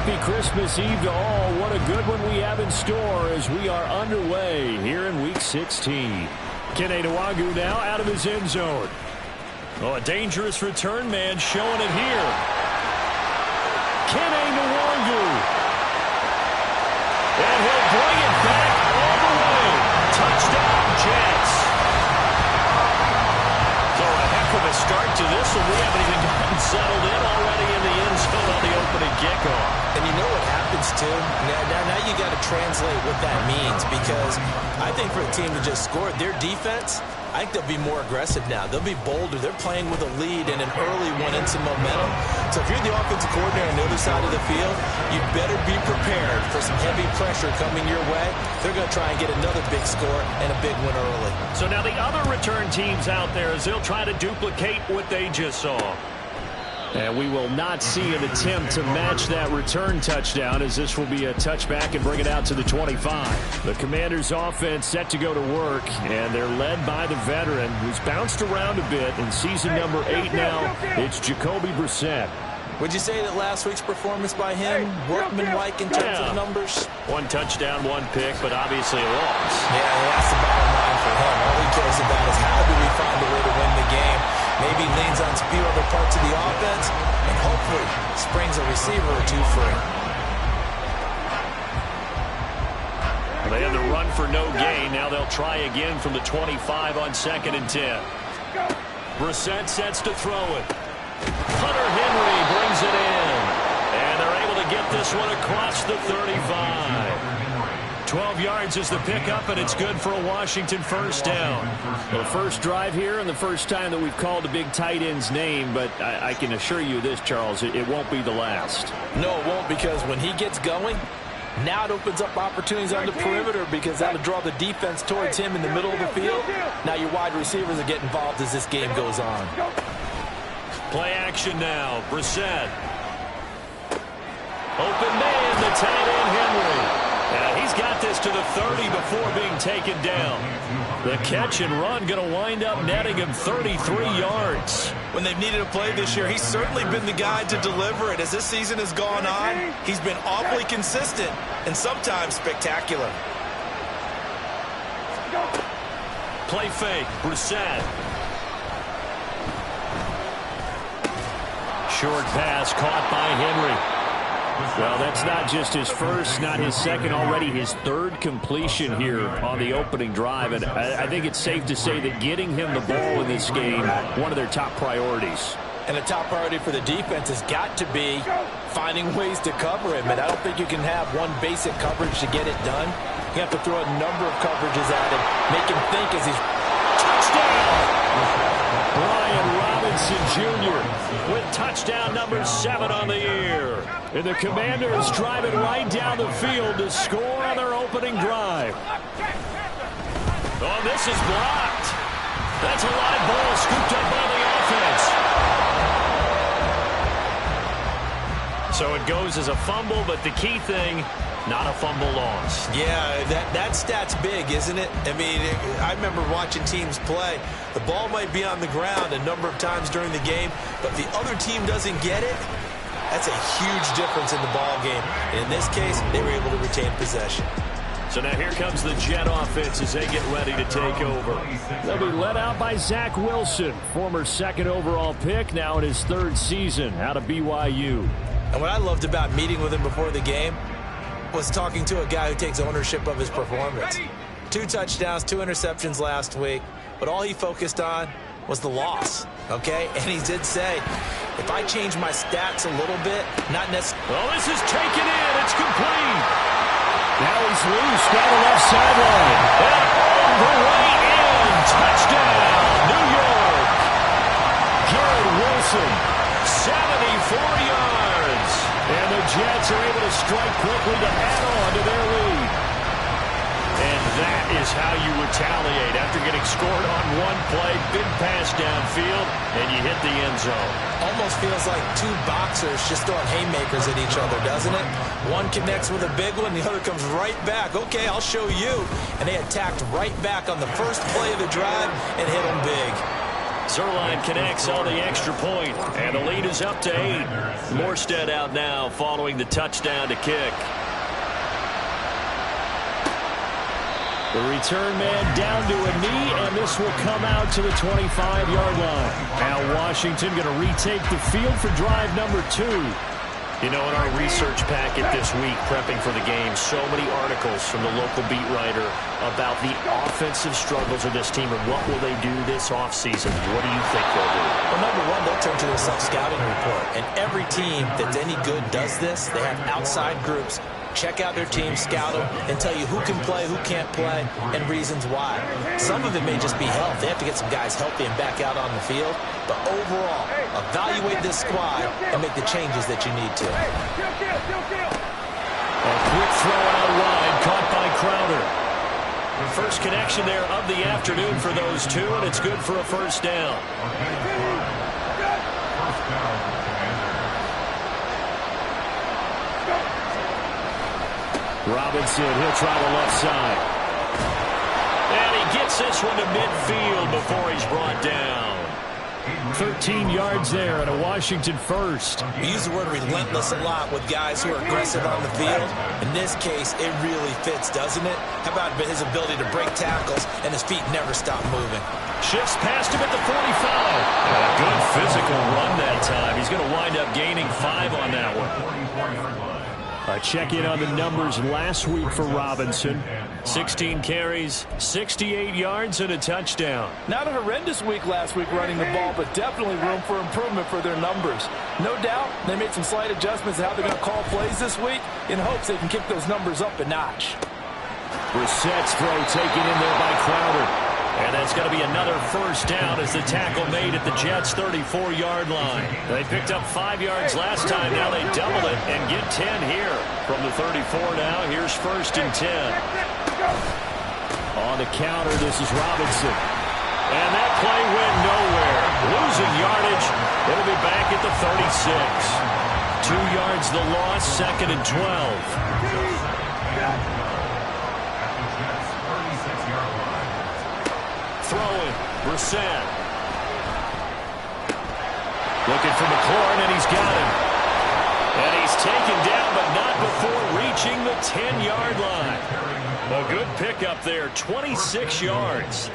happy Christmas Eve to all. What a good one we have in store as we are underway here in Week 16. Kene Nwagu now out of his end zone. Oh, a dangerous return man showing it here. Kene Nwagu. And he'll bring it back all the way. Touchdown, Jets. So a heck of a start to this one. We haven't even gotten settled in already in the end zone on the opening kickoff. And you know what happens, too? Now you got to translate what that means, because I think for a team to just score, their defense, I think they'll be more aggressive now. They'll be bolder. They're playing with a lead and an early one and some momentum. So if you're the offensive coordinator on the other side of the field, you better be prepared for some heavy pressure coming your way. They're going to try and get another big score and a big win early. So now the other return teams out there as they'll try to duplicate what they just saw. And we will not see an attempt to match that return touchdown, as this will be a touchback and bring it out to the 25. The Commanders' offense set to go to work, and they're led by the veteran who's bounced around a bit in season number 8 now. It's Jacoby Brissett. Would you say that last week's performance by him, workmanlike in terms of numbers? One touchdown, one pick, but obviously a loss. Yeah, that's the bottom line for him. All he cares about is how do we find a way to win the game. Maybe leans on a few other parts of the offense, and hopefully springs a receiver or two free. They had the run for no gain. Now they'll try again from the 25 on 2nd and 10. Brissett sets to throw it. Hunter Henry brings it in. And they're able to get this one across the 35. 12 yards is the pickup, and it's good for a Washington first down. The first drive here and the first time that we've called a big tight end's name, but I can assure you this, Charles, it won't be the last. No, it won't, because when he gets going, now it opens up opportunities on the perimeter, because that'll draw the defense towards him in the middle of the field. Now your wide receivers will get involved as this game goes on. Play action now. Brissett. Open man, the tight end Henry. And he's got this to the 30 before being taken down. The catch and run going to wind up netting him 33 yards. When they've needed a play this year, he's certainly been the guy to deliver it. As this season has gone on, he's been awfully consistent and sometimes spectacular. Play fake. Brissett. Short pass caught by Henry. Well, that's not just his first, not his second, already his third completion here on the opening drive. And I think it's safe to say that getting him the ball in this game, one of their top priorities. And the top priority for the defense has got to be finding ways to cover him. And I don't think you can have one basic coverage to get it done. You have to throw a number of coverages at him, make him think as he's... Touchdown! Brian Robinson Jr. with touchdown number 7 on the year. And the Commanders driving right down the field to score on their opening drive. Oh, this is blocked. That's a live ball scooped up by the offense. So it goes as a fumble, but the key thing, not a fumble loss. Yeah, that stat's big, isn't it? I mean, I remember watching teams play. The ball might be on the ground a number of times during the game, but if the other team doesn't get it, that's a huge difference in the ball game. And in this case, they were able to retain possession. So now here comes the Jet offense as they get ready to take over. They'll be led out by Zach Wilson, former 2nd overall pick, now in his 3rd season out of BYU. And what I loved about meeting with him before the game was talking to a guy who takes ownership of his performance. 2 touchdowns, 2 interceptions last week, but all he focused on was the loss, okay? And he did say, if I change my stats a little bit, not necessarily... Well, this is taken in. It's complete. Now he's loose down the left sideline. And on the way in. Touchdown, New York. Garrett Wilson, 74 yards. And the Jets are able to strike quickly to add on to their lead. And that is how you retaliate after getting scored on one play, big pass downfield, and you hit the end zone. Almost feels like 2 boxers just throwing haymakers at each other, doesn't it? One connects with a big one, the other comes right back. Okay, I'll show you. And they attacked right back on the first play of the drive and hit them big. Zerline connects on the extra point, and the lead is up to 8. Morstead out now following the touchdown to kick. The return man down to a knee, and this will come out to the 25-yard line. Now Washington going to retake the field for drive number 2. You know, in our research packet this week, prepping for the game, so many articles from the local beat writer about the offensive struggles of this team and what will they do this offseason. What do you think they'll do? Well, number one, they'll turn to the self-scouting report. And every team that's any good does this. They have outside groups. Check out their team, scout them, and tell you who can play, who can't play, and reasons why. Some of it may just be health. They have to get some guys healthy and back out on the field. But overall, evaluate this squad and make the changes that you need to. A quick throw out wide, caught by Crowder. First connection there of the afternoon for those two, and it's good for a first down. Robinson, he'll try the left side. And he gets this one to midfield before he's brought down. 13 yards there and a Washington first. We use the word relentless a lot with guys who are aggressive on the field. In this case, it really fits, doesn't it? How about his ability to break tackles and his feet never stop moving? Shifts past him at the 45. And a good physical run that time. He's going to wind up gaining 5 on that one. Check in on the numbers last week for Robinson. 16 carries, 68 yards, and a touchdown. Not a horrendous week last week running the ball, but definitely room for improvement for their numbers. No doubt they made some slight adjustments to how they're going to call plays this week in hopes they can kick those numbers up a notch. Brissett's throw taken in there by Crowder. And that's going to be another first down as the tackle made at the Jets' 34-yard line. They picked up 5 yards last time. Now they double it and get 10 here. From the 34 now, here's first and 10. On the counter, this is Robinson. And that play went nowhere. Losing yardage. It'll be back at the 36. 2 yards the loss, second and 12. Throwing, Brissett. Looking for McLaurin, and he's got him. And he's taken down, but not before reaching the 10-yard line. A good pickup there, 26 yards.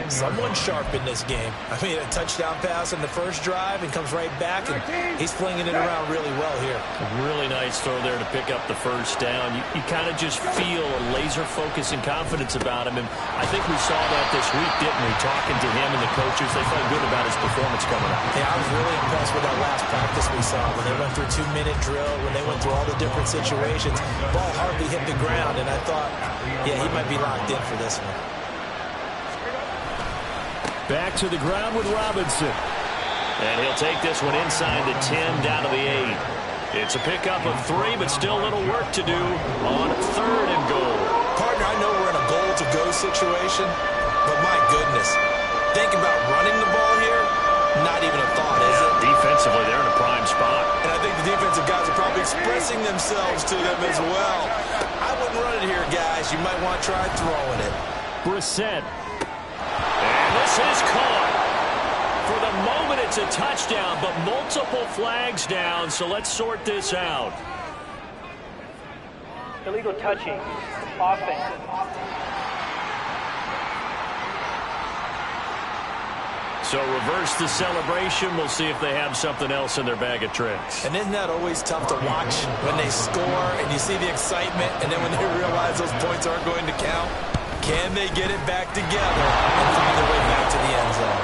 Someone sharp in this game. I mean, a touchdown pass on the first drive and comes right back, and he's flinging it around really well here. A really nice throw there to pick up the first down. You kind of just feel a laser focus and confidence about him, and I think we saw that this week, didn't we? Talking to him and the coaches, they felt good about his performance coming up. Yeah, I was really impressed with that last practice we saw when they went through a 2-minute drill, when they went through all the different situations. Ball hardly hit the ground, and I thought, yeah, he might be locked in for this one. Back to the ground with Robinson. And he'll take this one inside the 10 down to the 8. It's a pickup of 3, but still a little work to do on third and goal. Partner, I know we're in a goal-to-go situation, but my goodness, think about running the ball here, not even a thought, is it? Defensively, they're in a prime spot. And I think the defensive guys are probably expressing themselves to them as well. I wouldn't run it here, guys. You might want to try throwing it. Brissett. And this is caught. For the moment, it's a touchdown, but multiple flags down, so let's sort this out. Illegal touching. Offense. So reverse the celebration. We'll see if they have something else in their bag of tricks. And isn't that always tough to watch when they score and you see the excitement, and then when they realize those points aren't going to count? Can they get it back together and find their way back to the end zone?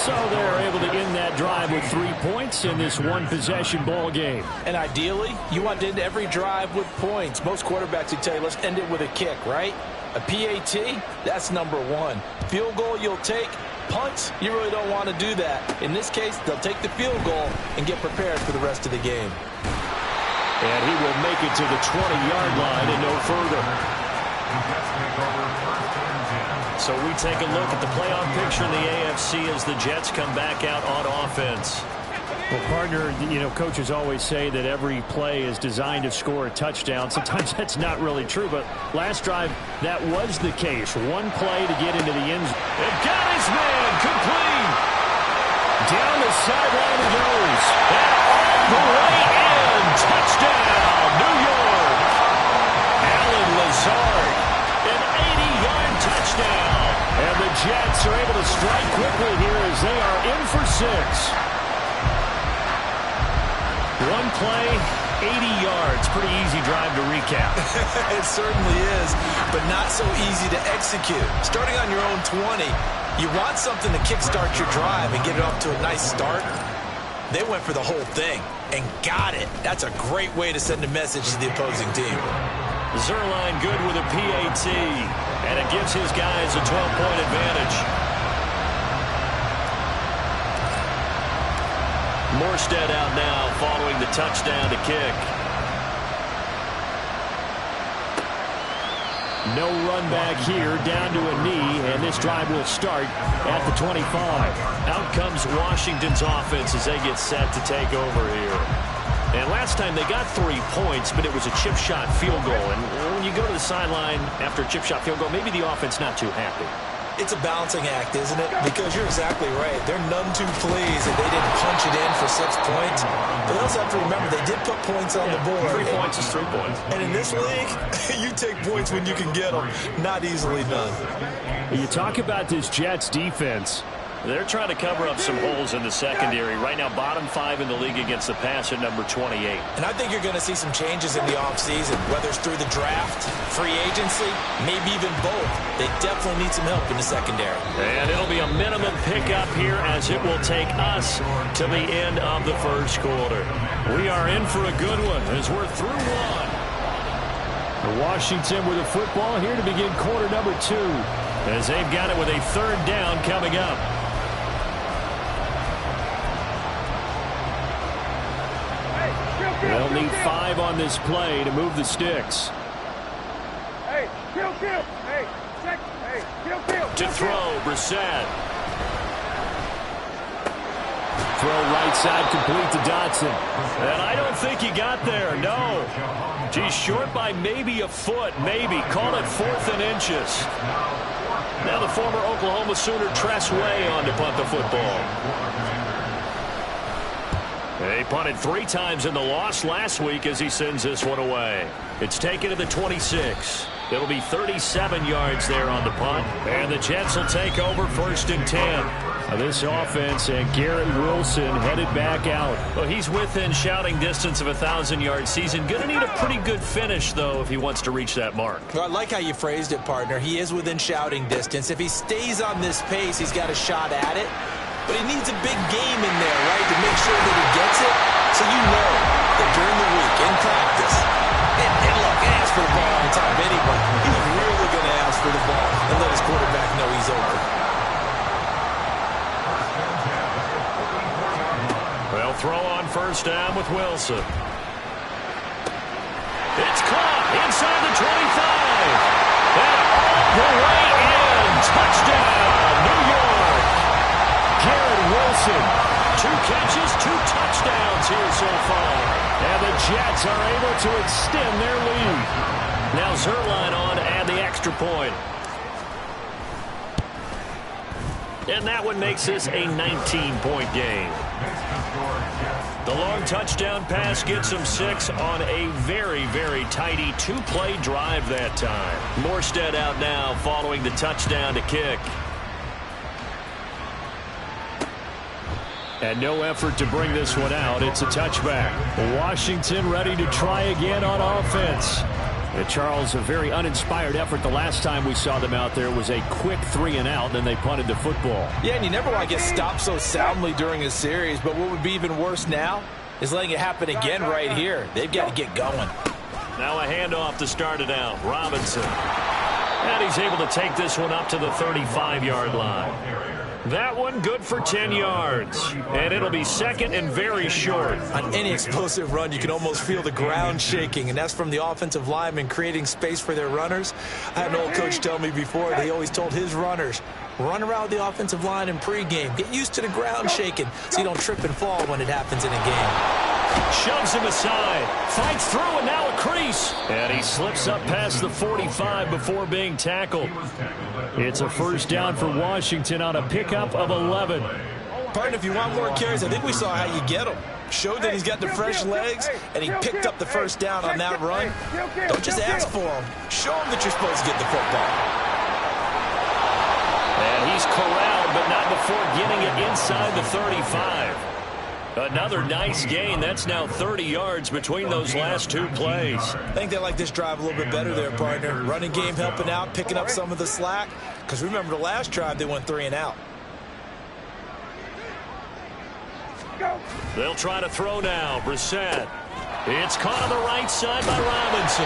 So they're able to end that drive with 3 points in this one-possession ball game. And ideally, you want to end every drive with points. Most quarterbacks would tell you, let's end it with a kick, right? A PAT, that's number 1. Field goal you'll take. Punts, you really don't want to do that. In this case, they'll take the field goal and get prepared for the rest of the game. And he will make it to the 20-yard line and no further. So we take a look at the playoff picture in the AFC as the Jets come back out on offense. Well, partner, you know, coaches always say that every play is designed to score a touchdown. Sometimes that's not really true, but last drive, that was the case. One play to get into the end zone. They've got his man complete. Touchdown, New York. Alan Lazard, an 80-yard touchdown. And the Jets are able to strike quickly here as they are in for 6. One play, 80 yards. Pretty easy drive to recap. It certainly is, but not so easy to execute. Starting on your own 20, you want something to kickstart your drive and get it off to a nice start. They went for the whole thing and got it. That's a great way to send a message to the opposing team. Zerline good with a PAT, and it gives his guys a 12-point advantage. Morstead out now following the touchdown to kick. No run back here, down to a knee, and this drive will start at the 25. Out comes Washington's offense as they get set to take over here. And last time they got 3 points, but it was a chip shot field goal. And when you go to the sideline after a chip shot field goal, maybe the offense not too happy. It's a balancing act, isn't it? Because you're exactly right. They're none too pleased that they didn't punch it in for 6 points. But they also have to remember they did put points on the board. 3 points is 3 points. And in this league, you take points when you can get them. Not easily done. You talk about this Jets defense. They're trying to cover up some holes in the secondary. Right now, bottom 5 in the league against the pass at number 28. And I think you're going to see some changes in the offseason, whether it's through the draft, free agency, maybe even both. They definitely need some help in the secondary. And it'll be a minimum pickup here as it will take us to the end of the first quarter. We are in for a good one as we're through one. Washington with a football here to begin quarter number 2 as they've got it with a 3rd down coming up. They'll need 5 on this play to move the sticks. Hey, kill. Hey, check. Hey, kill. To throw, Brissett. Throw right side complete to Dotson. And I don't think he got there, no. He's short by maybe a foot, maybe. Call it 4th and inches. Now the former Oklahoma Sooner Tress Way on to punt the football. They punted 3 times in the loss last week as he sends this one away. It's taken to the 26. It'll be 37 yards there on the punt. And the Jets will take over 1st and 10. This offense and Garrett Wilson headed back out. Well, he's within shouting distance of a 1,000-yard season. Going to need a pretty good finish, though, if he wants to reach that mark. Well, I like how you phrased it, partner. He is within shouting distance. If he stays on this pace, he's got a shot at it. But he needs a big game in there, right, to make sure that he gets it. So you know that during the week, in practice, and look, ask for the ball on top of anyone. He's really going to ask for the ball and let his quarterback know he's open. Well, throw on 1st down with Wilson. It's caught inside the 25. And all the way in. Touchdown, New York. Garrett Wilson, 2 catches, 2 touchdowns here so far. And the Jets are able to extend their lead. Now Zerline on to add the extra point. And that one makes this a 19-point game. The long touchdown pass gets him 6 on a very, very tidy 2-play drive that time. Morstead out now following the touchdown to kick. And no effort to bring this one out. It's a touchback. Washington ready to try again on offense. And Charles, a very uninspired effort the last time we saw them out there was a quick 3-and-out, then they punted the football. Yeah, and you never want to get stopped so soundly during a series, but what would be even worse now is letting it happen again right here. They've got to get going. Now a handoff to start it out. Robinson. And he's able to take this one up to the 35-yard line. That one good for 10 yards. And it'll be 2nd and very short. On any explosive run, you can almost feel the ground shaking, and that's from the offensive linemen creating space for their runners. I had an old coach tell me before that he always told his runners, run around the offensive line in pregame. Get used to the ground shaking so you don't trip and fall when it happens in a game. Shoves him aside. Fights through, and now a crease. And he slips up past the 45 before being tackled. It's a 1st down for Washington on a pickup of 11. Partner, if you want more carries, I think we saw how you get them. showed that he's got the fresh legs, and he picked up the first down on that run. Don't just ask for him. Show him that you're supposed to get the football. And he's corralled, but not before getting it inside the 35. Another nice gain. That's now 30 yards between those last two plays. I think they like this drive a little bit better there, partner. Running game helping out, picking up some of the slack. Because remember, the last drive, they went 3 and out. They'll try to throw now. Brissett. It's caught on the right side by Robinson.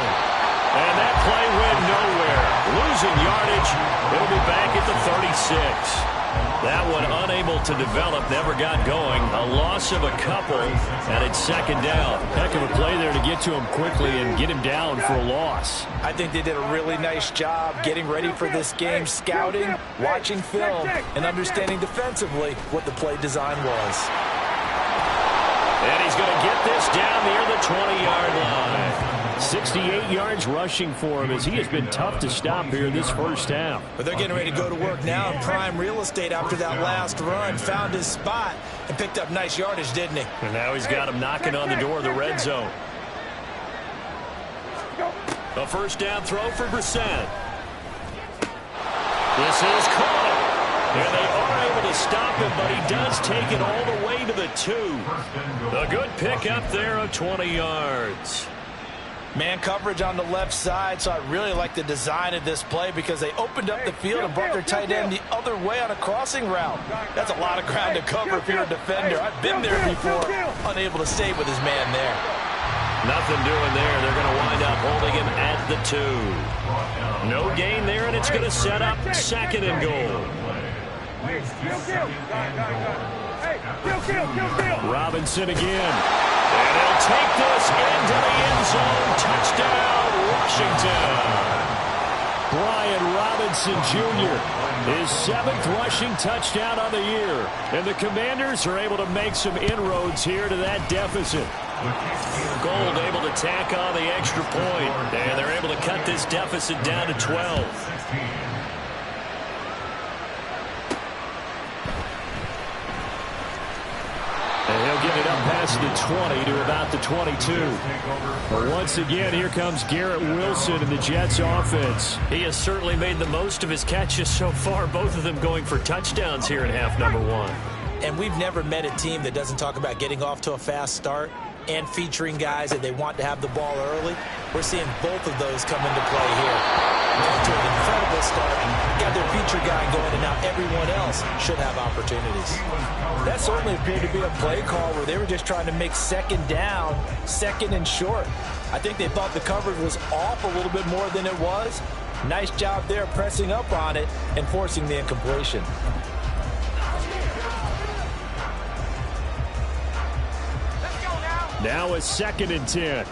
And that play went nowhere. Losing yardage. It'll be back at the 36. That one unable to develop, never got going. A loss of a couple, and it's second down. Heck of a play there to get to him quickly and get him down for a loss. I think they did a really nice job getting ready for this game, scouting, watching film, and understanding defensively what the play design was. And he's going to get this down near the 20-yard line. 68 yards rushing for him as he has been tough to stop here this first half. But they're getting ready to go to work now in prime real estate after that last run. Found his spot and picked up nice yardage, didn't he? And now he's got him knocking on the door of the red zone. A first down throw for Brissett. This is caught. And they are able to stop him, but he does take it all the way to the 2. A good pick up there of 20 yards. Man coverage on the left side, so I really like the design of this play because they opened up the field and brought their tight end the other way on a crossing route. That's a lot of ground to cover if you're a defender. I've been there before, unable to stay with his man there. Nothing doing there. They're going to wind up holding him at the 2. No gain there, and it's going to set up second and goal. Robinson again. And he'll take this into the end zone. Touchdown, Washington. Brian Robinson Jr., his 7th rushing touchdown on the year. And the Commanders are able to make some inroads here to that deficit. Gold able to tack on the extra point. And they're able to cut this deficit down to 12. And he'll get it up past the 20 to about the 22. But once again, here comes Garrett Wilson in the Jets offense. He has certainly made the most of his catches so far, both of them going for touchdowns here in half number 1. And we've never met a team that doesn't talk about getting off to a fast start and featuring guys that they want to have the ball early. We're seeing both of those come into play here. To an incredible start, got their feature guy going, and now everyone else should have opportunities. That certainly appeared to be a play call where they were just trying to make second down, second and short. I think they thought the coverage was off a little bit more than it was. Nice job there pressing up on it and forcing the incompletion. Now a 2nd and 10.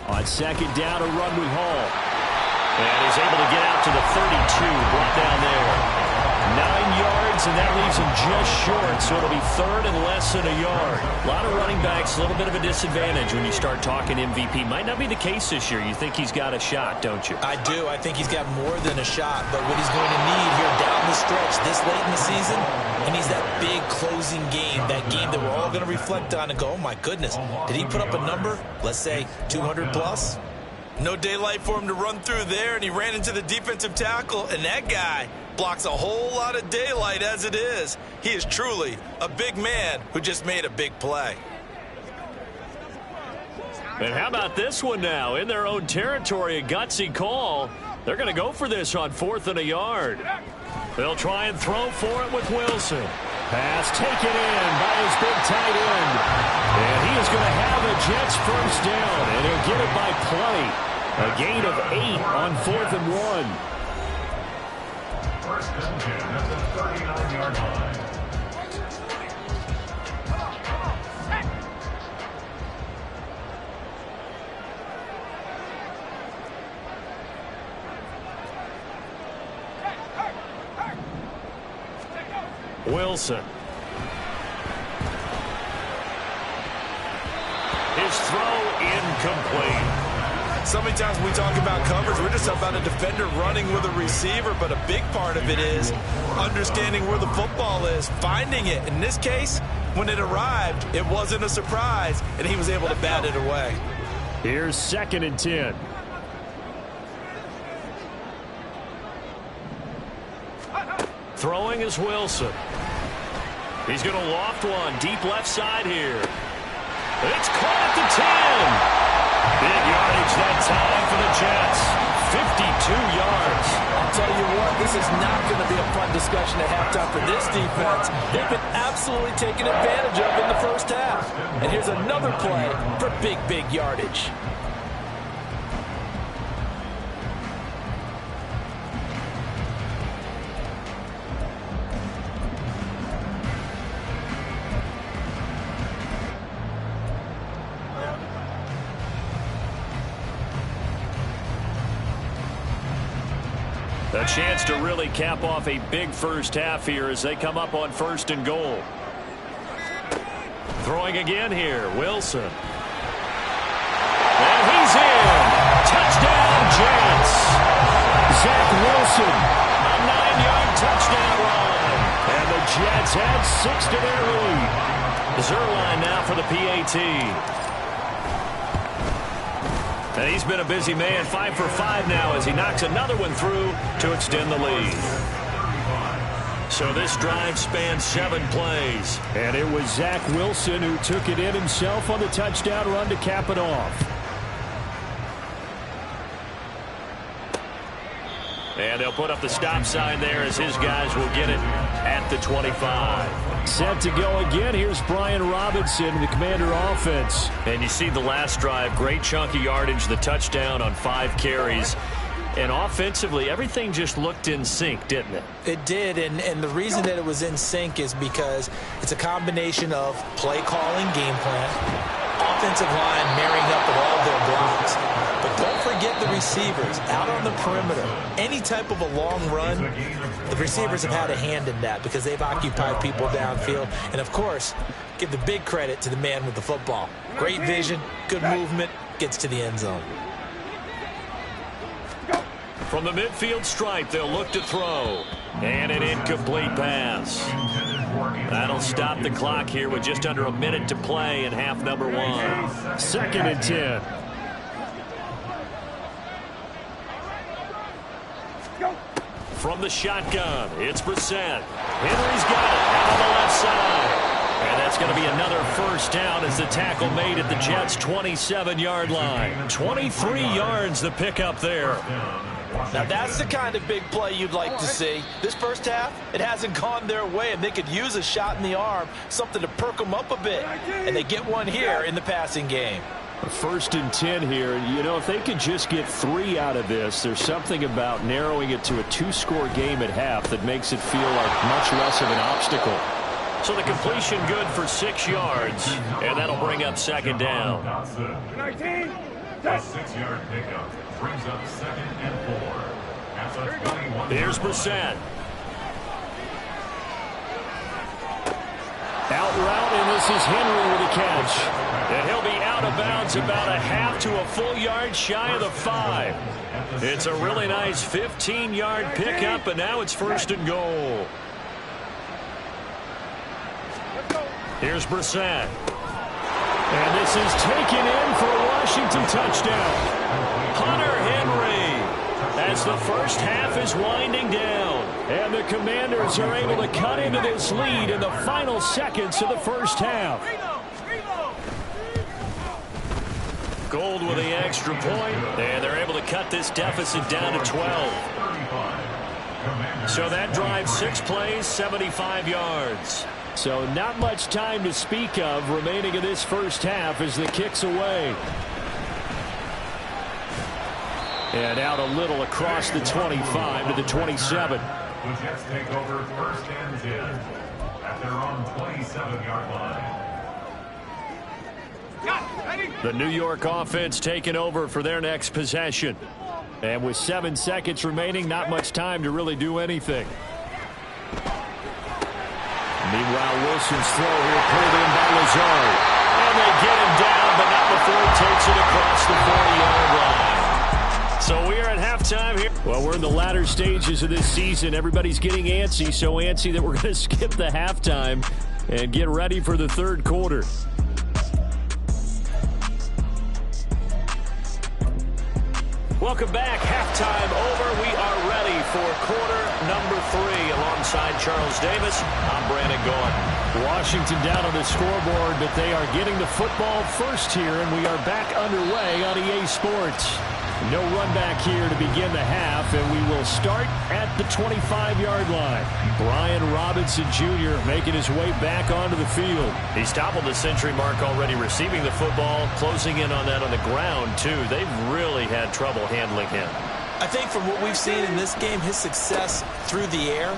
On 2nd down, a run with Hall. And he's able to get out to the 32, brought down there. 9 yards, and that leaves him just short, so it'll be 3rd and less than a yard. A lot of running backs, a little bit of a disadvantage when you start talking MVP. Might not be the case this year. You think he's got a shot, don't you? I do. I think he's got more than a shot, but what he's going to need here down the stretch this late in the season, he needs that big closing game, that game that we're all going to reflect on and go, oh my goodness, did he put up a number, let's say 200 plus? No daylight for him to run through there, and he ran into the defensive tackle, and that guy blocks a whole lot of daylight as it is. He is truly a big man who just made a big play. And how about this one now? In their own territory, a gutsy call. They're going to go for this on 4th and a yard. They'll try and throw for it with Wilson. Pass taken in by his big tight end. And he is going to have a Jets first down, and he'll get it by play. A gain of 8 on 4th and 1. First and 10 at the 39-yard line. Wilson. His throw incomplete. So many times when we talk about coverage, we're just about a defender running with a receiver, but a big part of it is understanding where the football is, finding it. In this case, when it arrived, it wasn't a surprise, and he was able to bat it away. Here's 2nd and 10. Throwing is Wilson. He's going to loft one deep left side here. It's caught at the 10. Big yardage that time for the Jets. 52 yards. I'll tell you what, this is not going to be a fun discussion at halftime for this defense. They've been absolutely taken advantage of in the first half. And here's another play for big yardage. A chance to really cap off a big first half here as they come up on 1st and goal. Throwing again here, Wilson. And he's in. Touchdown, Jets. Zach Wilson. A 9-yard touchdown run. And the Jets add 6 to their lead. Zerline now for the PAT. And he's been a busy man, 5 for 5 now as he knocks another one through to extend the lead. So this drive spans 7 plays. And it was Zach Wilson who took it in himself on the touchdown run to cap it off. And they'll put up the stop sign there as his guys will get it at the 25. Set to go again. Here's Brian Robinson, the Commander offense. And you see the last drive, great chunky yardage, the touchdown on 5 carries. And offensively, everything just looked in sync, didn't it? It did, and the reason that it was in sync is because it's a combination of play calling, game plan, offensive line marrying up with all their blocks. But don't forget the receivers out on the perimeter. Any type of a long run, the receivers have had a hand in that because they've occupied people downfield. And, of course, give the big credit to the man with the football. Great vision, good movement, gets to the end zone. From the midfield stripe, they'll look to throw. And an incomplete pass. That'll stop the clock here with just under a minute to play in half number 1. 2nd and 10. From the shotgun, it's Brissett. Henry's got it out on the left side. And that's going to be another first down as the tackle made at the Jets' 27-yard line. 23 yards the pickup there. Now that's the kind of big play you'd like to see. This first half, it hasn't gone their way, and they could use a shot in the arm, something to perk them up a bit. And they get one here in the passing game. 1st and 10 here. You know, if they could just get 3 out of this, there's something about narrowing it to a 2-score game at half that makes it feel like much less of an obstacle. So the completion good for 6 yards, and that'll bring up 2nd down. 19. A 6-yard pickup brings up 2nd and 4. At the 21. Here's Brissett. Out route, and this is Henry with a catch. And he'll be out of bounds about a half to a full yard shy of the 5. It's a really nice 15-yard pickup, and now it's 1st and goal. Here's Brissett. And this is taken in for a Washington touchdown. Hunter Henry as the first half is winding down. And the Commanders are able to cut into this lead in the final seconds of the first half. Gold with the extra point, and they're able to cut this deficit down to 12. So that drives 6 plays, 75 yards. So not much time to speak of remaining in this first half as the kick's away. And out a little across the 25 to the 27. The Jets take over 1st and 10 at their own 27-yard line. The New York offense taking over for their next possession. And with 7 seconds remaining, not much time to really do anything. Meanwhile, Wilson's throw here pulled in by Lazard. And they get him down, but not before he takes it across the 40-yard line. So we are at halftime here. Well, we're in the latter stages of this season. Everybody's getting antsy, so antsy that we're going to skip the halftime and get ready for the third quarter. Welcome back. Halftime over. We are ready for quarter number 3. Alongside Charles Davis, I'm Brandon Gaudin. Washington down on the scoreboard, but they are getting the football first here, and we are back underway on EA Sports. No run back here to begin the half, and we will start at the 25-yard line. Brian Robinson Jr. making his way back onto the field. He's toppled the century mark already receiving the football, closing in on that on the ground, too. They've really had trouble handling him. I think from what we've seen in this game, his success through the air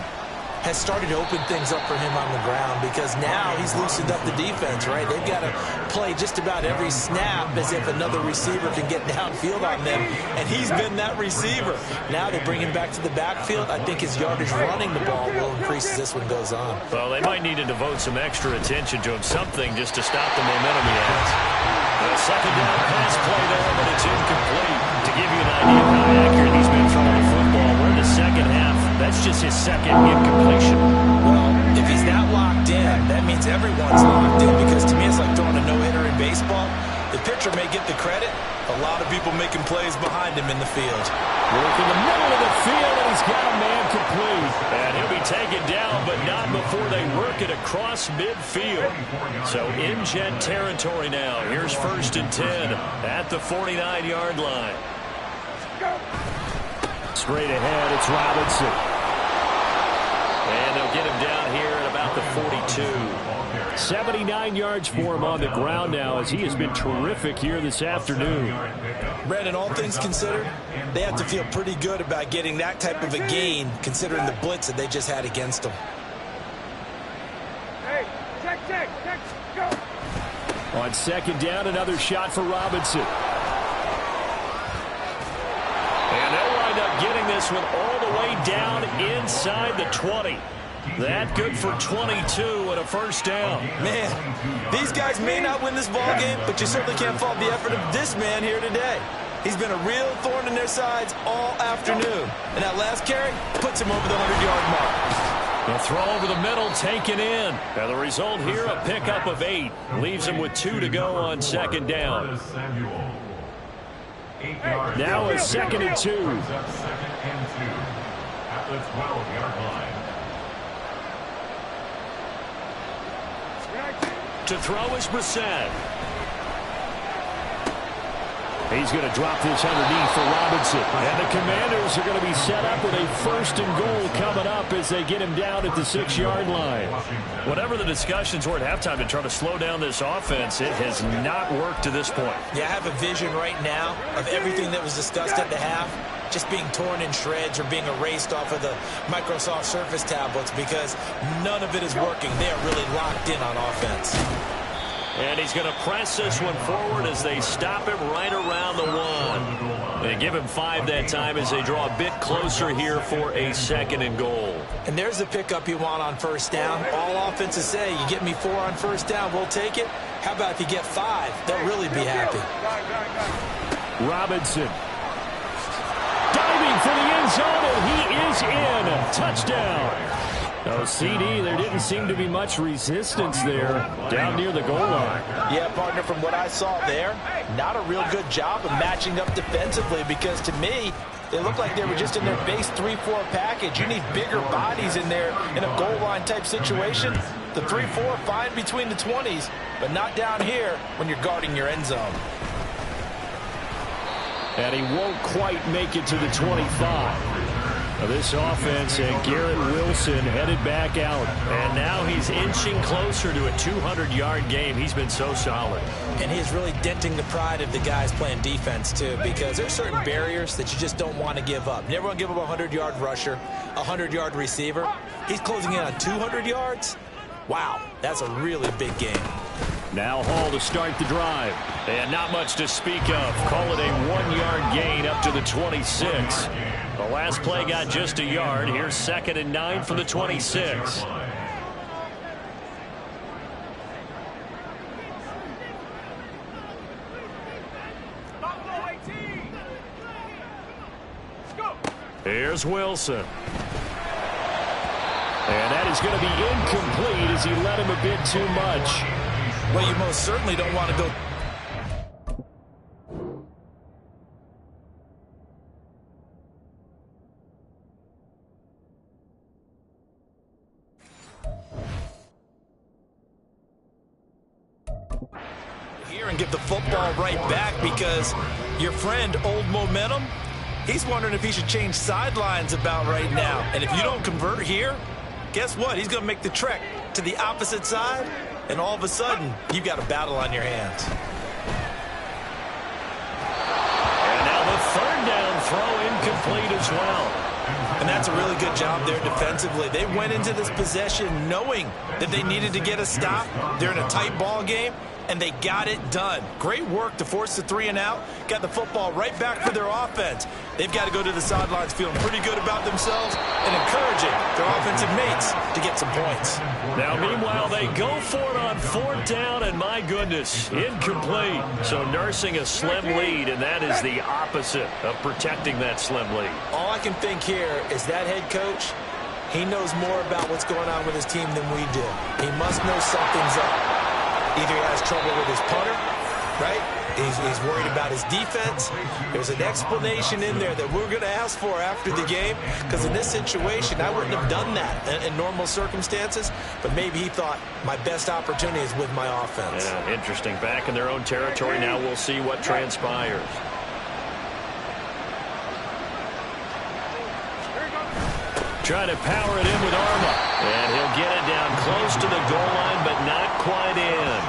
has started to open things up for him on the ground, because now he's loosened up the defense, right? They've got to play just about every snap as if another receiver can get downfield on them, and he's been that receiver. Now they bring him back to the backfield. I think his yardage running the ball will increase as this one goes on. Well, they might need to devote some extra attention to him, something just to stop the momentum he has. A second down pass play there, but it's incomplete. To give you an idea of how accurate he's been throwing the football, we're in the second half. That's just his second incompletion. Well, if he's not locked in, that means everyone's locked in, because to me it's like throwing a no-hitter in baseball. The pitcher may get the credit. A lot of people making plays behind him in the field. Work in the middle of the field, and he's got a man complete. And he'll be taken down, but not before they work it across midfield. So in jet territory now. Here's 1st and 10 at the 49-yard line. Straight ahead, it's Robinson. And they'll get him down here at about the 42. 79 yards for him on the ground now, as he has been terrific here this afternoon. Brandon, all things considered, they have to feel pretty good about getting that type of a gain, considering the blitz that they just had against them. Hey, check, go. On second down, another shot for Robinson. And they'll wind up getting this one all the way down inside the 20. That good for 22 and a first down. Man, these guys may not win this ball game, but you certainly can't fault the effort of this man here today. He's been a real thorn in their sides all afternoon. And that last carry puts him over the 100-yard mark. The throw over the middle taken in. And the result here, a pickup of 8. Leaves him with 2 to go on second down. Now a 2nd and 2. At the 12-yard line. To throw is Brissett. He's going to drop this underneath for Robinson. And the Commanders are going to be set up with a 1st and goal coming up as they get him down at the 6-yard line. Whatever the discussions were at halftime to try to slow down this offense, it has not worked to this point. Yeah, I have a vision right now of everything that was discussed at the half just being torn in shreds or being erased off of the Microsoft Surface tablets, because none of it is working. They are really locked in on offense. And he's going to press this one forward as they stop him right around the 1. They give him 5 that time as they draw a bit closer here for a 2nd and goal. And there's the pickup you want on first down. All offenses say, you get me 4 on first down, we'll take it. How about if you get 5? They'll really be happy. Robinson. Diving for the end zone, and he is in. Touchdown. Oh, CD, there didn't seem to be much resistance there down near the goal line. Yeah, partner, from what I saw there, not a real good job of matching up defensively, because to me, they looked like they were just in their base 3-4 package. You need bigger bodies in there in a goal line type situation. The 3-4 fine between the 20s, but not down here when you're guarding your end zone. And he won't quite make it to the 25. This offense, and Garrett Wilson headed back out. And now he's inching closer to a 200-yard game. He's been so solid. And he's really denting the pride of the guys playing defense, too, because there's certain barriers that you just don't want to give up. Never want to give up a 100-yard rusher, a 100-yard receiver. He's closing in on 200 yards. Wow, that's a really big game. Now Hall to start the drive. And not much to speak of. Call it a 1-yard gain up to the 26. The last play got just a yard. Here's 2nd and 9 from the 26. Here's Wilson. And that is going to be incomplete as he let him a bit too much. Well, you most certainly don't want to go. Here and give the football right back, because your friend, Old Momentum, he's wondering if he should change sidelines about right now. And if you don't convert here, guess what? He's going to make the trek to the opposite side, and all of a sudden, you've got a battle on your hands. And now the third down throw incomplete as well. And that's a really good job there defensively. They went into this possession knowing that they needed to get a stop. They're in a tight ball game, and they got it done. Great work to force the 3 and out. Got the football right back for their offense. They've got to go to the sidelines feeling pretty good about themselves and encouraging their offensive mates to get some points. Now, meanwhile, they go for it on 4th down, and my goodness, incomplete. So nursing a slim lead, and that is the opposite of protecting that slim lead. All I can think here is that head coach, he knows more about what's going on with his team than we do. He must know something's up. Either he has trouble with his punter, right? He's worried about his defense. There's an explanation in there that we're going to ask for after the game, because in this situation, I wouldn't have done that in normal circumstances, but maybe he thought my best opportunity is with my offense. Yeah, interesting. Back in their own territory. Now we'll see what transpires. Trying to power it in with Arma. And he'll get it down close to the goal line, but not quite in.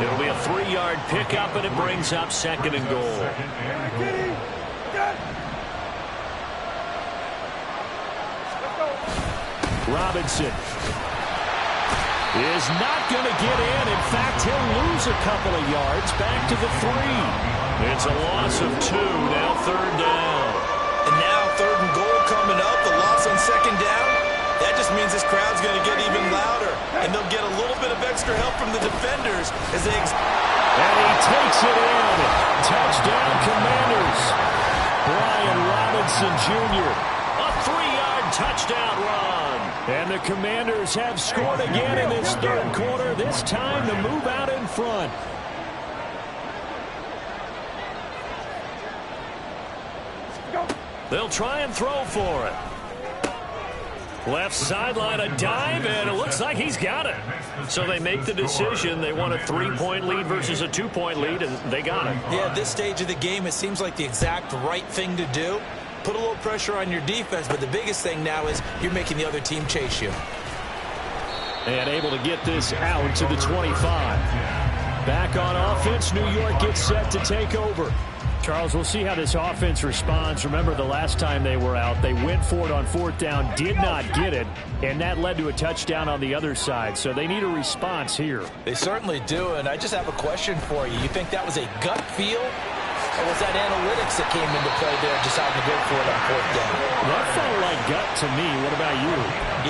It'll be a 3-yard pickup, and it brings up 2nd and goal. Robinson is not going to get in. In fact, he'll lose a couple of yards back to the 3. It's a loss of 2. Now 3rd down. And now 3rd and goal coming up. The loss on 2nd down. That just means this crowd's going to get even louder. And they'll get a little bit of extra help from the defenders as they... And he takes it in. Touchdown, Commanders. Brian Robinson Jr. A 3-yard touchdown run. And the Commanders have scored again in this 3rd quarter. This time to move out in front. They'll try and throw for it. Left sideline, a dive, and it looks like he's got it. So they make the decision. They want a 3-point lead versus a 2-point lead, and they got it. Yeah, at this stage of the game, it seems like the exact right thing to do. Put a little pressure on your defense, but the biggest thing now is you're making the other team chase you. And able to get this out to the 25. Back on offense, New York gets set to take over. Charles, we'll see how this offense responds. Remember, the last time they were out, they went for it on 4th down, did not get it, and that led to a touchdown on the other side. So they need a response here. They certainly do, and I just have a question for you. You think that was a gut feel, or was that analytics that came into play there, deciding to go for it on 4th down? That felt like gut to me. What about you?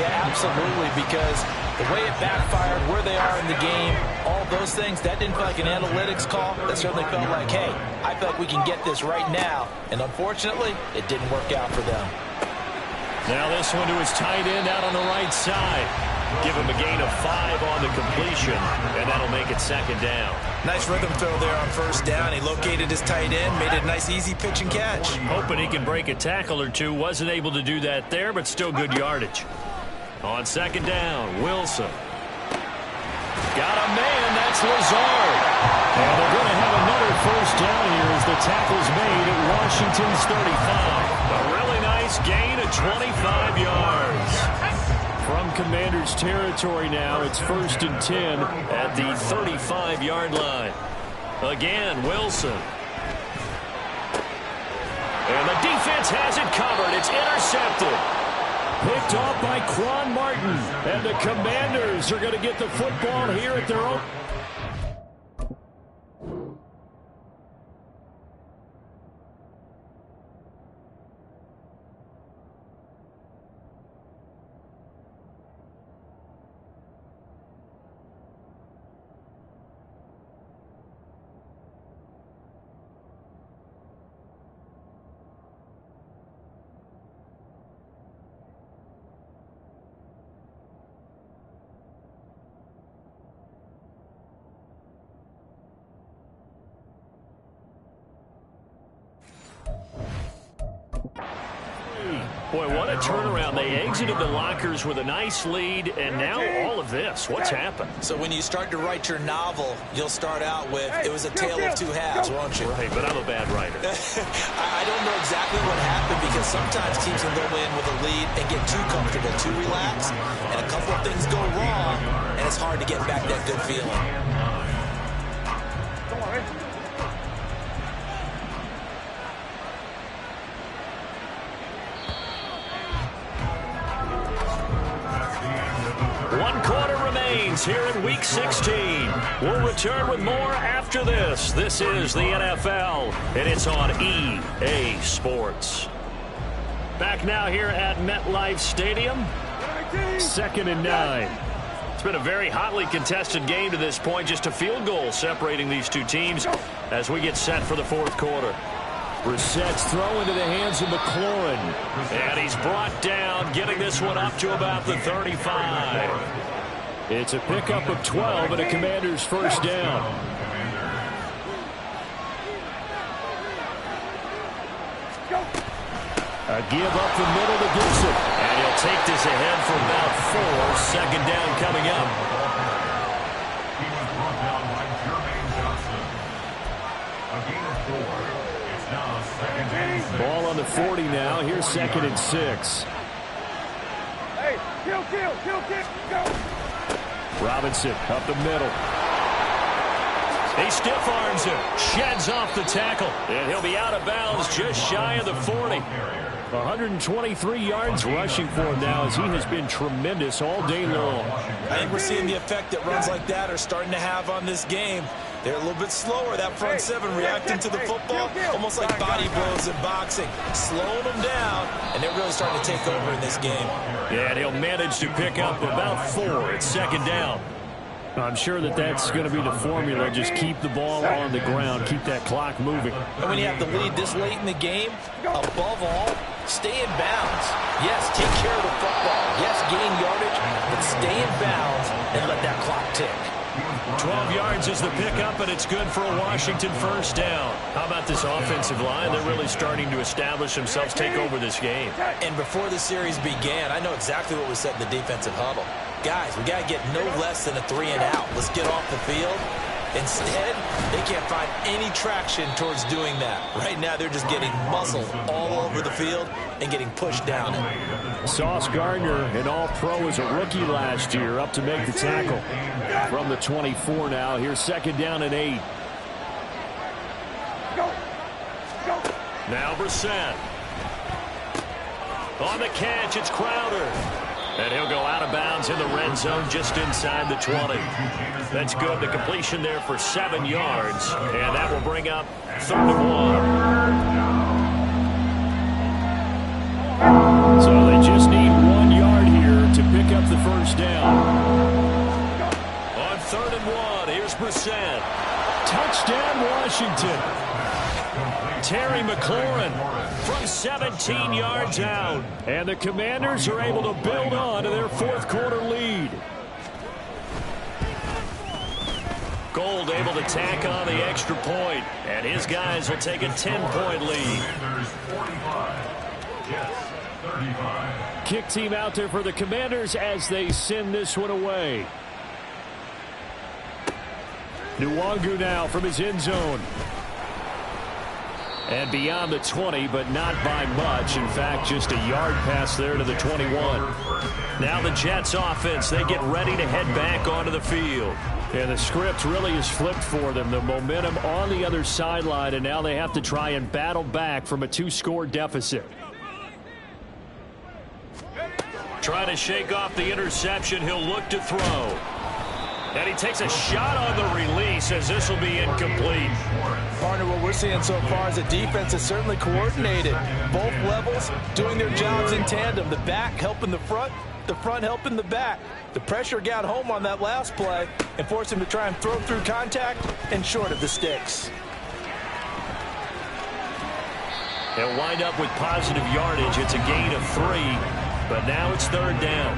Yeah, absolutely, because the way it backfired, where they are in the game, all those things, that didn't feel like an analytics call. That certainly felt like, hey, I feel like we can get this right now. And unfortunately, it didn't work out for them. Now this one to his tight end out on the right side. Give him a gain of 5 on the completion, and that'll make it 2nd down. Nice rhythm throw there on 1st down. He located his tight end, made it a nice, easy pitch and catch. Hoping he can break a tackle or two. Wasn't able to do that there, but still good yardage. On 2nd down, Wilson. Got a man, that's Lazard. And they're going to have another 1st down here as the tackle's made at Washington's 35. A really nice gain of 25 yards. From Commanders territory now, it's 1st and 10 at the 35-yard line. Again, Wilson. And the defense has it covered. It's intercepted. Picked off by Quan Martin. And the Commanders are going to get the football here at their own. Boy, what a turnaround. They exited the lockers with a nice lead, and now all of this. What's happened? So when you start to write your novel, you'll start out with, it was a tale of two halves, won't you? Right, but I'm a bad writer. I don't know exactly what happened because sometimes teams can go in with a lead and get too comfortable, too relaxed, and a couple of things go wrong, and it's hard to get back that good feeling. One quarter remains here in Week 16. We'll return with more after this. This is the NFL, and it's on EA Sports. Back now here at MetLife Stadium. 2nd and 9. It's been a very hotly contested game to this point. Just a field goal separating these two teams as we get set for the fourth quarter. Brissett's throw into the hands of McLaurin. And he's brought down, getting this one up to about the 35. It's a pickup of 12 and a Commander's first down. A give up the middle to Gibson. And he'll take this ahead for about 4. 2nd down coming up. He was brought down by Jermaine Johnson. A gain of 4. It's now 2nd and 6. Ball on the 40 now. Here's 2nd and 6. Hey, kill, go. Robinson up the middle. He stiff arms him, sheds off the tackle, and he'll be out of bounds just shy of the 40. 123 yards rushing for him now as he has been tremendous all day long. I think we're seeing the effect that runs like that are starting to have on this game. They're a little bit slower, that front seven reacting to the football, almost like body blows in boxing, slowing them down, and they're really starting to take over in this game. Yeah, and he'll manage to pick up about 4. It's 2nd down. I'm sure that that's going to be the formula. Just keep the ball on the ground, keep that clock moving. And when you have the lead this late in the game, above all, stay in bounds. Yes, take care of the football. Yes, gain yardage, but stay in bounds and let that clock tick. 12 yards is the pickup, and it's good for a Washington first down. How about this offensive line? They're really starting to establish themselves, take over this game. And before the series began, I know exactly what we said in the defensive huddle. Guys, we got to get no less than a 3 and out. Let's get off the field. Instead, they can't find any traction towards doing that. Right now, they're just getting muscle all over the field and getting pushed down it. Sauce Gardner, an all-pro as a rookie last year, up to make the tackle. From the 24 now, here's 2nd down and 8. Now Brissett. On the catch, it's Crowder. And he'll go out of bounds in the red zone just inside the 20. That's good. The completion there for 7 yards. And that will bring up 3rd and 1. So they just need 1 yard here to pick up the first down. On 3rd and 1, here's Brissett. Touchdown, Washington. Terry McLaurin from 17 yards out. And the Commanders are able to build on to their fourth quarter lead. Gold able to tack on the extra point, and his guys will take a 10-point lead. 35. Kick team out there for the Commanders as they send this one away. Nwangu now from his end zone. And beyond the 20, but not by much. In fact, just a yard pass there to the 21. Now the Jets offense, they get ready to head back onto the field. And the script really is flipped for them. The momentum on the other sideline, and now they have to try and battle back from a 2-score deficit. Trying to shake off the interception. He'll look to throw. And he takes a shot on the release as this will be incomplete. Partner, what we're seeing so far is the defense is certainly coordinated. Both levels doing their jobs in tandem. The back helping the front helping the back. The pressure got home on that last play and forced him to try and throw through contact and short of the sticks. He'll wind up with positive yardage. It's a gain of 3, but now it's 3rd down.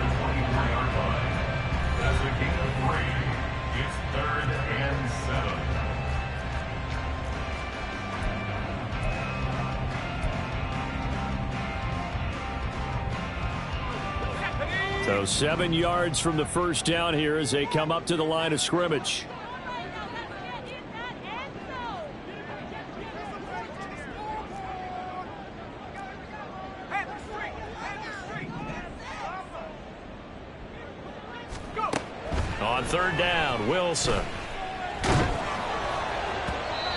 That's a gain of 3. It's 3rd and 7. So 7 yards from the first down here as they come up to the line of scrimmage. On third down, Wilson.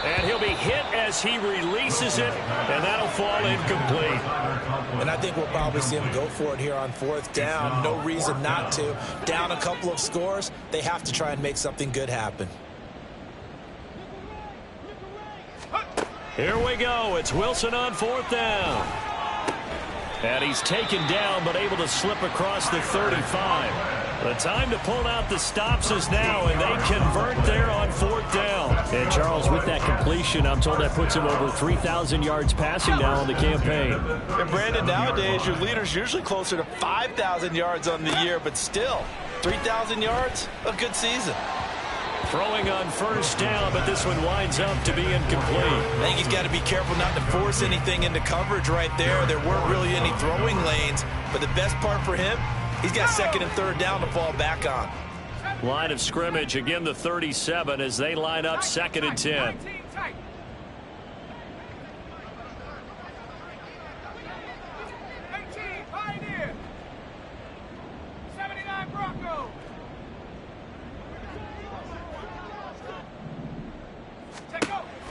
And he'll be hit as he releases it, and that'll fall incomplete. And I think we'll probably see him go for it here on fourth down. No reason not to. Down a couple of scores, they have to try and make something good happen. Here we go. It's Wilson on fourth down. And he's taken down, but able to slip across the 35. The time to pull out the stops is now, and they convert there on fourth down. And Charles, with that completion, I'm told that puts him over 3,000 yards passing now on the campaign. And Brandon, nowadays your leader's usually closer to 5,000 yards on the year, but still, 3,000 yards, a good season. Throwing on first down, but this one winds up to be incomplete. I think he's got to be careful not to force anything into coverage right there. There weren't really any throwing lanes, but the best part for him, he's got second and third down to fall back on. Line of scrimmage, again the 37 as they line up second and 10.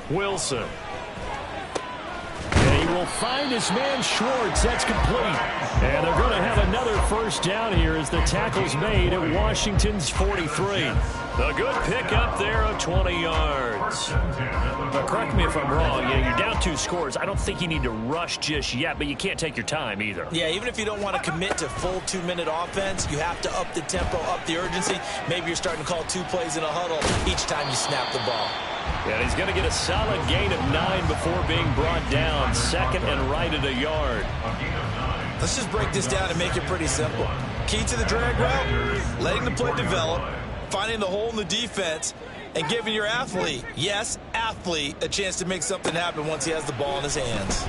Wilson. And he will find his man Schwartz. That's complete. And they're going to have another first down here as the tackle's made at Washington's 43. A good pickup there of 20 yards. But correct me if I'm wrong. Yeah, you're down 2 scores. I don't think you need to rush just yet, but you can't take your time either. Yeah, even if you don't want to commit to full 2-minute offense, you have to up the tempo, up the urgency. Maybe you're starting to call 2 plays in a huddle each time you snap the ball. And he's going to get a solid gain of 9 before being brought down. Second and right at a yard. Let's just break this down and make it pretty simple. Key to the drag route, letting the play develop, finding the hole in the defense, and giving your athlete, yes, athlete, a chance to make something happen once he has the ball in his hands.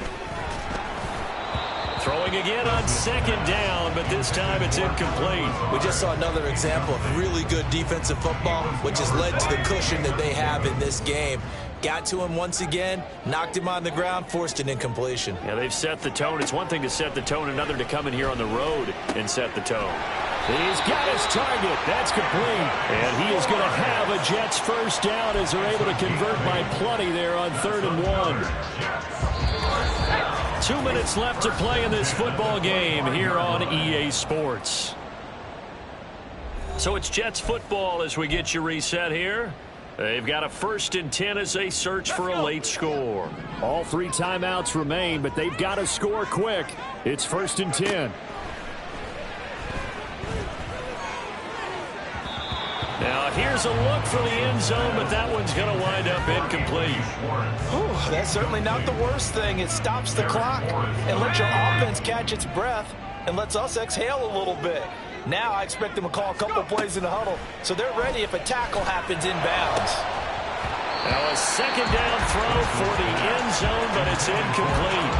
Throwing again on second down, but this time it's incomplete. We just saw another example of really good defensive football, which has led to the cushion that they have in this game. Got to him once again, knocked him on the ground, forced an incompletion. Yeah, they've set the tone. It's one thing to set the tone, another to come in here on the road and set the tone. He's got his target. That's complete. And he is going to have a Jets first down as they're able to convert by plenty there on 3rd and 1. 2 minutes left to play in this football game here on EA Sports. So it's Jets football as we get you reset here. They've got a 1st and 10 as they search for a late score. All 3 timeouts remain, but they've got to score quick. It's 1st and 10. Now here's a look for the end zone, but that one's going to wind up incomplete. Whew, that's certainly not the worst thing. It stops the clock and lets your offense catch its breath and lets us exhale a little bit. Now I expect them to call a couple plays in the huddle, so they're ready if a tackle happens inbounds. Now a second down throw for the end zone, but it's incomplete.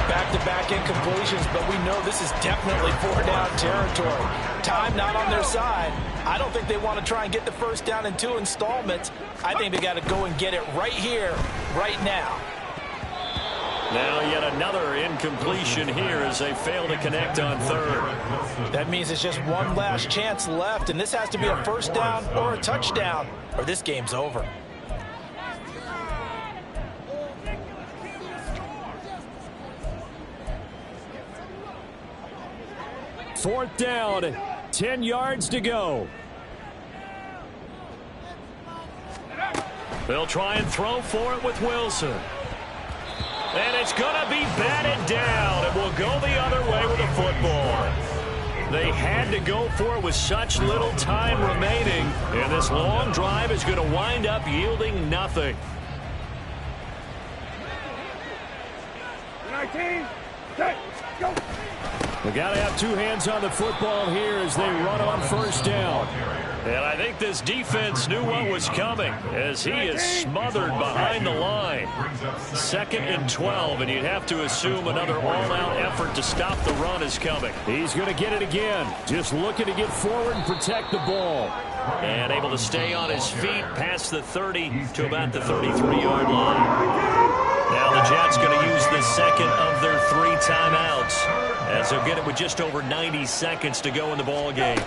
Back-to-back incompletions, but we know this is definitely 4-down territory. Time not on their side. I don't think they want to try and get the first down in 2 installments. I think they got to go and get it right here, right now. Now yet another incompletion here as they fail to connect on 3rd. That means it's just one last chance left, and this has to be a first down or a touchdown, or this game's over. Fourth down, 10 yards to go. They'll try and throw for it with Wilson. And it's going to be batted down. It will go the other way with the football. They had to go for it with such little time remaining. And this long drive is going to wind up yielding nothing. 19, set, go. We got to have two hands on the football here as they run on first down. And I think this defense knew what was coming as he is smothered behind the line. 2nd and 12, and you'd have to assume another all-out effort to stop the run is coming. He's going to get it again. Just looking to get forward and protect the ball. And able to stay on his feet past the 30 to about the 33-yard line. Now the Jets going to use the second of their 3 timeouts as they'll get it with just over 90 seconds to go in the ball game.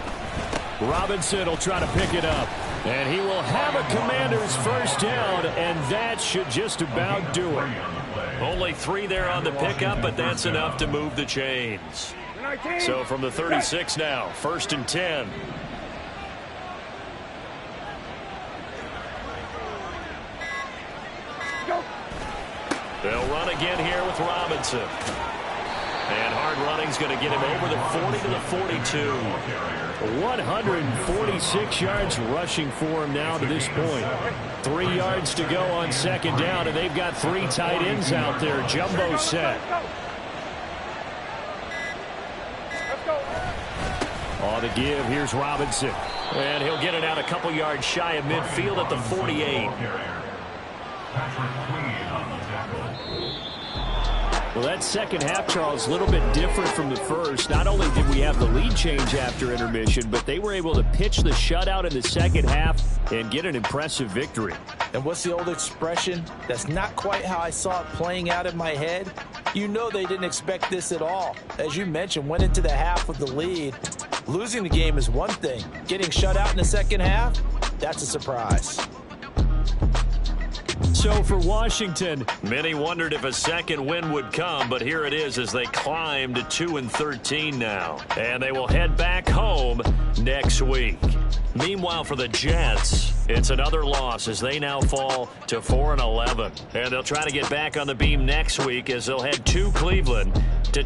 Robinson will try to pick it up. And he will have a Commander's first down, and that should just about do it. Only 3 there on the pickup, but that's enough to move the chains. So from the 36 now, 1st and 10. They'll run again here with Robinson. And hard running's going to get him over the 40 to the 42. 146 yards rushing for him now to this point. 3 yards to go on 2nd down, and they've got 3 tight ends out there. Jumbo set. On the give, here's Robinson. And he'll get it out a couple yards shy of midfield at the 48. Well, that second half, Charles, a little bit different from the first. Not only did we have the lead change after intermission, but they were able to pitch the shutout in the second half and get an impressive victory. And what's the old expression? That's not quite how I saw it playing out in my head. You know they didn't expect this at all. As you mentioned, went into the half with the lead. Losing the game is one thing. Getting shut out in the second half, that's a surprise. So for Washington, many wondered if a second win would come, but here it is as they climb to 2-13 now. And they will head back home next week. Meanwhile, for the Jets, it's another loss as they now fall to 4-11. And they'll try to get back on the beam next week as they'll head to Cleveland to